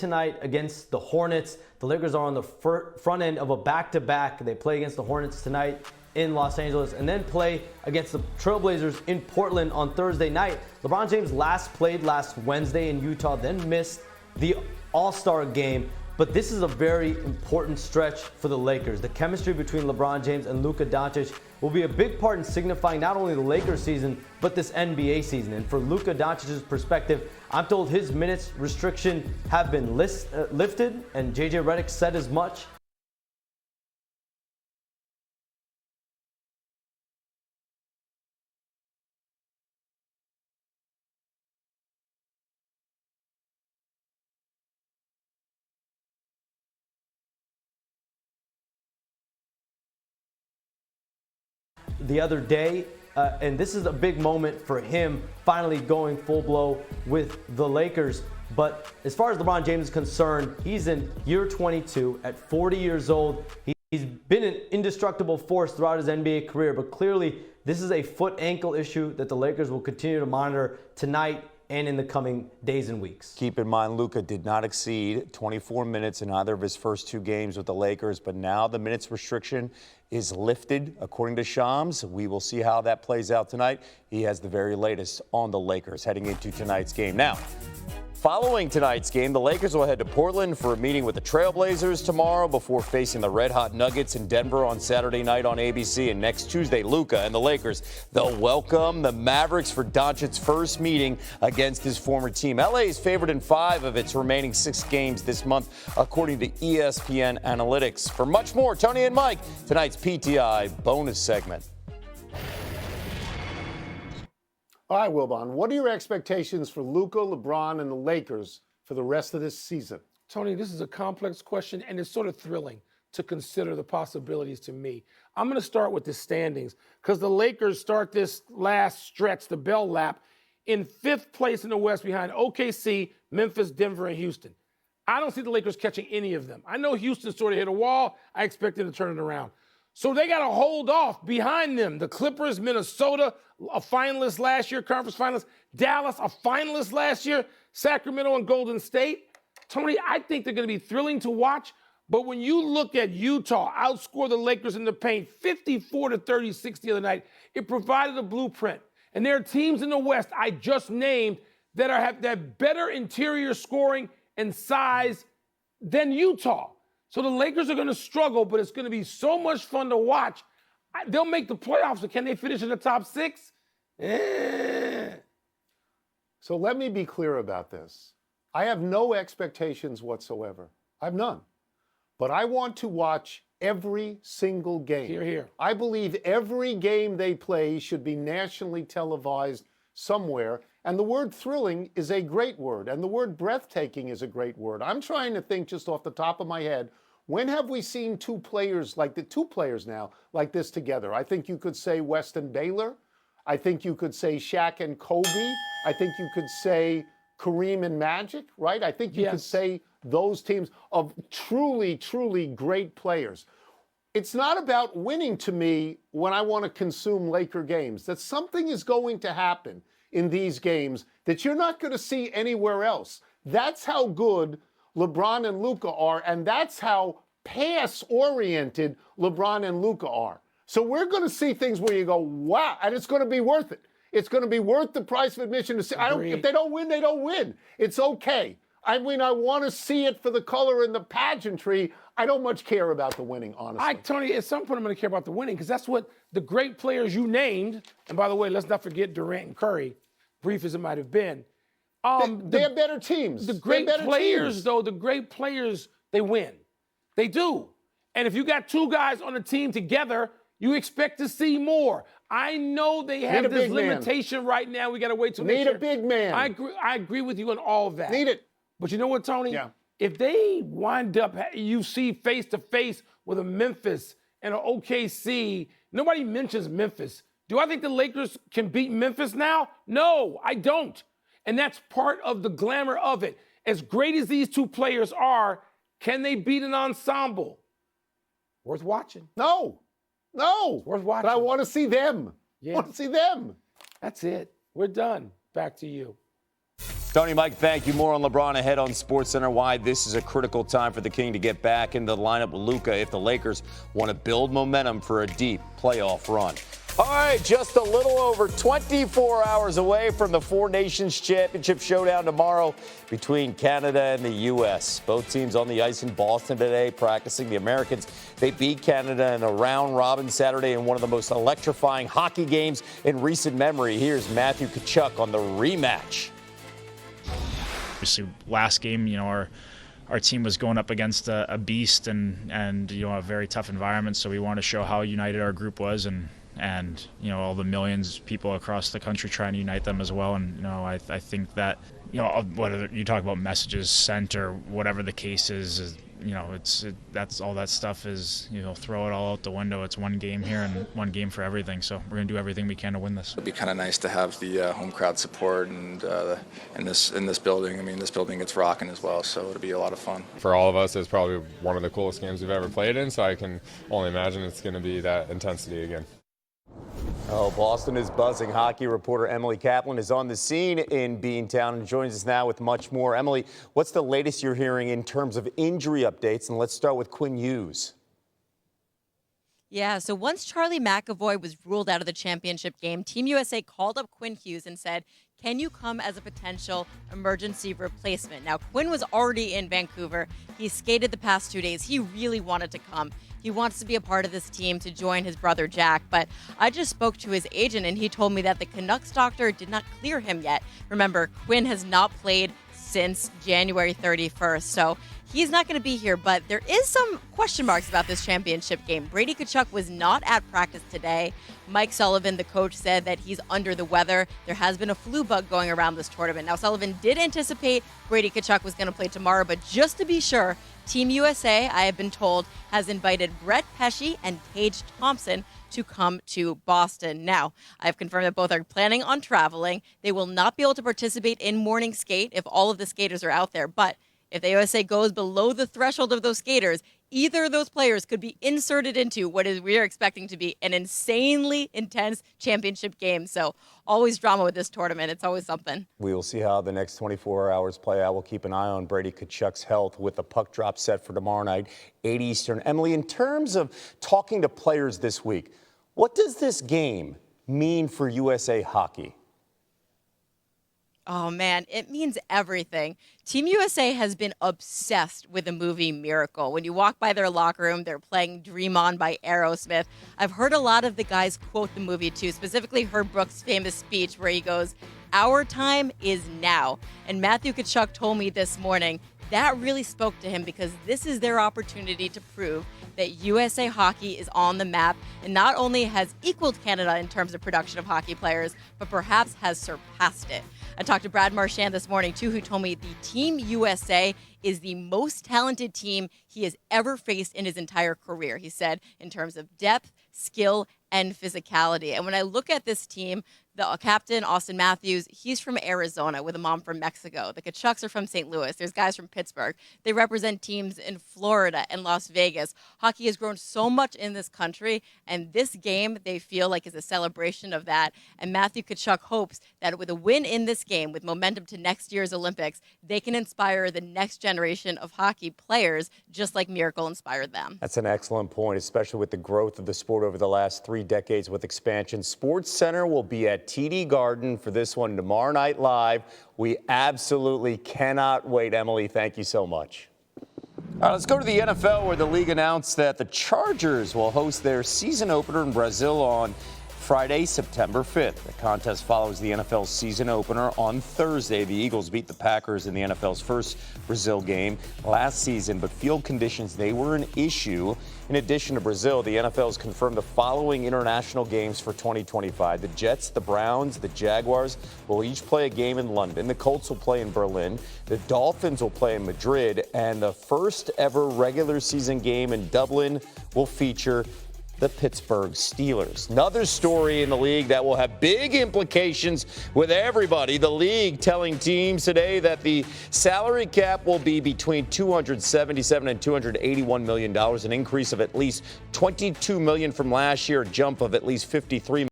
tonight against the Hornets. The Lakers are on the front end of a back-to-back. They play against the Hornets tonight in Los Angeles and then play against the Trailblazers in Portland on Thursday night. LeBron James last played last Wednesday in Utah, then missed the All-Star game. But this is a very important stretch for the Lakers. The chemistry between LeBron James and Luka Doncic will be a big part in signifying not only the Lakers season, but this NBA season. And for Luka Doncic's perspective, I'm told his minutes restriction have been lifted, and JJ Redick said as much. The other day, and this is a big moment for him, finally going full blow with the Lakers. But as far as LeBron James is concerned, he's in year 22 at 40 years old. He's been an indestructible force throughout his NBA career, but clearly this is a foot ankle issue that the Lakers will continue to monitor tonight and in the coming days and weeks. Keep in mind, Luka did not exceed 24 minutes in either of his first two games with the Lakers, but now the minutes restriction is lifted, according to Shams. We will see how that plays out tonight. He has the very latest on the Lakers heading into tonight's game. Now, following tonight's game, the Lakers will head to Portland for a meeting with the Trailblazers tomorrow before facing the Red Hot Nuggets in Denver on Saturday night on ABC. And next Tuesday, Luka and the Lakers, they'll welcome the Mavericks for Doncic's first meeting against his former team. LA is favored in 5 of its remaining 6 games this month, according to ESPN Analytics. For much more, Tony and Mike, tonight's PTI bonus segment. All right, Wilbon, what are your expectations for Luka, LeBron, and the Lakers for the rest of this season? Tony, this is a complex question, and it's sort of thrilling to consider the possibilities to me. I'm going to start with the standings because the Lakers start this last stretch, the bell lap, in 5th place in the West behind OKC, Memphis, Denver, and Houston. I don't see the Lakers catching any of them. I know Houston sort of hit a wall. I expect them to turn it around. So they got to hold off behind them. The Clippers, Minnesota, a finalist last year, conference finalist. Dallas, a finalist last year. Sacramento and Golden State. Tony, I think they're going to be thrilling to watch. But when you look at Utah outscore the Lakers in the paint 54-36 the other night, it provided a blueprint. And there are teams in the West I just named that have better interior scoring and size than Utah. So the Lakers are going to struggle, but it's going to be so much fun to watch. They'll make the playoffs, but can they finish in the top 6? So let me be clear about this. I have no expectations whatsoever. I have none. But I want to watch every single game. Hear, hear. I believe every game they play should be nationally televised somewhere. And the word thrilling is a great word, and the word breathtaking is a great word. I'm trying to think just off the top of my head, when have we seen two players now like this together? I think you could say West and Baylor. I think you could say Shaq and Kobe. I think you could say Kareem and Magic, right? I think you could say those teams of truly, truly great players. It's not about winning to me when I want to consume Laker games. That something is going to happen in these games that you're not going to see anywhere else. That's how good LeBron and Luka are, and that's how pass-oriented LeBron and Luka are. So we're going to see things where you go, wow, and it's going to be worth it. It's going to be worth the price of admission to see. If they don't win, they don't win. It's okay. I mean, I want to see it for the color and the pageantry. I don't much care about the winning, honestly. Tony, at some point I'm going to care about the winning because that's what the great players you named, and by the way, let's not forget Durant and Curry, brief as it might have been. They have better teams. The great players, though, the great players, they win. They do. And if you got 2 guys on a team together, you expect to see more. I know they have this limitation right now. We got to wait till next year. Need a big man. I agree with you on all of that. Need it. But you know what, Tony? Yeah. If they wind up, you see face-to-face with a Memphis and an OKC, nobody mentions Memphis. Do I think the Lakers can beat Memphis now? No, I don't. And that's part of the glamour of it. As great as these 2 players are, can they beat an ensemble? Worth watching. No. It's worth watching. But I want to see them. Yeah. I want to see them. That's it. We're done. Back to you. Tony, Mike, thank you. More on LeBron ahead on SportsCenter. Why this is a critical time for the King to get back into the lineup with Luka if the Lakers want to build momentum for a deep playoff run. All right, just a little over 24 hours away from the Four Nations Championship showdown tomorrow between Canada and the U.S. Both teams on the ice in Boston today practicing. The Americans, they beat Canada in a round-robin Saturday in one of the most electrifying hockey games in recent memory. Here's Matthew Tkachuk on the rematch. Obviously, last game, our team was going up against a beast and a very tough environment. So we want to show how united our group was and all the millions of people across the country trying to unite them as well. And I think that whether you talk about messages sent or whatever the case is that's all that stuff is throw it all out the window. It's one game here and one game for everything. So we're gonna do everything we can to win this. It'd be kind of nice to have the home crowd support and in this building. I mean, this building gets rocking as well, so it'll be a lot of fun. For all of us, it's probably one of the coolest games we've ever played in. So I can only imagine it's going to be that intensity again. Oh, Boston is buzzing. Hockey reporter Emily Kaplan is on the scene in Beantown and joins us now with much more. Emily, what's the latest you're hearing in terms of injury updates? And let's start with Quinn Hughes. Yeah, so once Charlie McAvoy was ruled out of the championship game, Team USA called up Quinn Hughes and said, can you come as a potential emergency replacement? Now, Quinn was already in Vancouver. He skated the past 2 days. He really wanted to come. He wants to be a part of this team to join his brother Jack, but I just spoke to his agent and he told me that the Canucks doctor did not clear him yet. Remember, Quinn has not played since January 31st, so he's not going to be here, but there is some question marks about this championship game. Brady Tkachuk was not at practice today. Mike Sullivan, the coach, said that he's under the weather. There has been a flu bug going around this tournament. Now, Sullivan did anticipate Brady Tkachuk was going to play tomorrow, but just to be sure, Team USA, I have been told, has invited Brett Pesce and Tage Thompson to come to Boston. Now, I've confirmed that both are planning on traveling. They will not be able to participate in morning skate if all of the skaters are out there, but if the USA goes below the threshold of those skaters, either of those players could be inserted into what is we are expecting to be an insanely intense championship game. So always drama with this tournament. It's always something. We will see how the next 24 hours play out. We'll keep an eye on Brady Tkachuk's health with the puck drop set for tomorrow night, 8 Eastern. Emily, in terms of talking to players this week, what does this game mean for USA hockey? Oh, man, it means everything. Team USA has been obsessed with the movie Miracle. When you walk by their locker room, they're playing Dream On by Aerosmith. I've heard a lot of the guys quote the movie, too, specifically Herb Brooks' famous speech where he goes, "Our time is now." And Matthew Tkachuk told me this morning that really spoke to him because this is their opportunity to prove that USA hockey is on the map and not only has equaled Canada in terms of production of hockey players, but perhaps has surpassed it. I talked to Brad Marchand this morning, too, who told me the Team USA is the most talented team he has ever faced in his entire career. He said in terms of depth, skill, and physicality. And when I look at this team, the captain, Austin Matthews, he's from Arizona with a mom from Mexico. The Tkachuks are from St. Louis. There's guys from Pittsburgh. They represent teams in Florida and Las Vegas. Hockey has grown so much in this country, and this game, they feel like is a celebration of that. And Matthew Tkachuk hopes that with a win in this game, with momentum to next year's Olympics, they can inspire the next generation of hockey players, just like Miracle inspired them. That's an excellent point, especially with the growth of the sport over the last 3 decades with expansion. SportsCenter will be at TD Garden for this one tomorrow night live. We absolutely cannot wait. Emily, thank you so much. All right, let's go to the NFL, where the league announced that the Chargers will host their season opener in Brazil on Friday, September 5th. The contest follows the NFL's season opener on Thursday. The Eagles beat the Packers in the NFL's first Brazil game last season, but field conditions, they were an issue. In addition to Brazil, the NFL has confirmed the following international games for 2025. The Jets, the Browns, the Jaguars will each play a game in London. The Colts will play in Berlin. The Dolphins will play in Madrid. And the first ever regular season game in Dublin will feature the Pittsburgh Steelers. Another story in the league that will have big implications with everybody. The league telling teams today that the salary cap will be between $277 and $281 million, an increase of at least $22 million from last year, a jump of at least $53 million.